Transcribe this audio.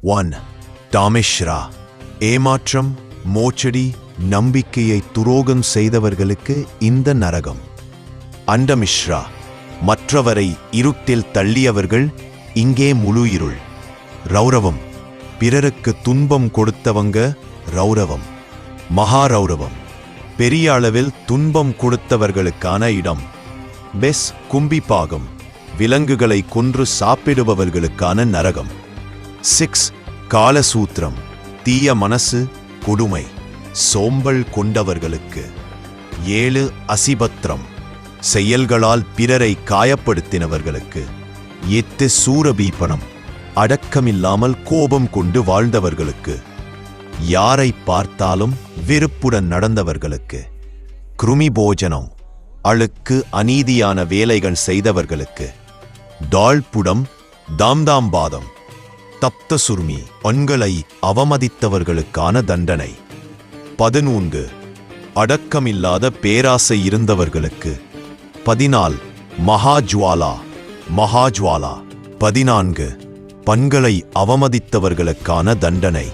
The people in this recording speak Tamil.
1. டாமிஷ்ரா. ஏமாற்றம், மோச்சடி, நம்பிக்கையை துரோகம் செய்தவர்களுக்கு இந்த நரகம். அண்டமிஸ்ரா. மற்றவரை இருட்டில் தள்ளியவர்கள் இங்கே முழு இருள். ரௌரவம். பிறருக்கு துன்பம் கொடுத்தவங்க ரௌரவம். மகாரௌரவம். பெரிய அளவில் துன்பம் கொடுத்தவர்களுக்கான இடம். பெஸ் கும்பிபாகம். விலங்குகளை கொன்று சாப்பிடுபவர்களுக்கான நரகம். 6. காலசூத்திரம். தீய மனசு, கொடுமை, சோம்பல் கொண்டவர்களுக்கு. 7. அசிபத்திரம். செயல்களால் பிறரை காயப்படுத்தினவர்களுக்கு. 8. சூரபீபனம். அடக்கமில்லாமல் கோபம் கொண்டு வாழ்ந்தவர்களுக்கு. யாரை பார்த்தாலும் வெறுப்புடன் நடந்தவர்களுக்கு. கிருமி போஜனம். அழுக்கு அநீதியான வேலைகள் செய்தவர்களுக்கு. டால்புடம். தாம்தாம்பாதம். தப்த சுருமி. பெண்களை அவமதித்தவர்களுக்கான தண்டனை. 14. அடக்கமில்லாத பேராசை இருந்தவர்களுக்கு. 14. மகாஜ்வாலா. மகாஜ்வாலா. 14. பெண்களை அவமதித்தவர்களுக்கான தண்டனை.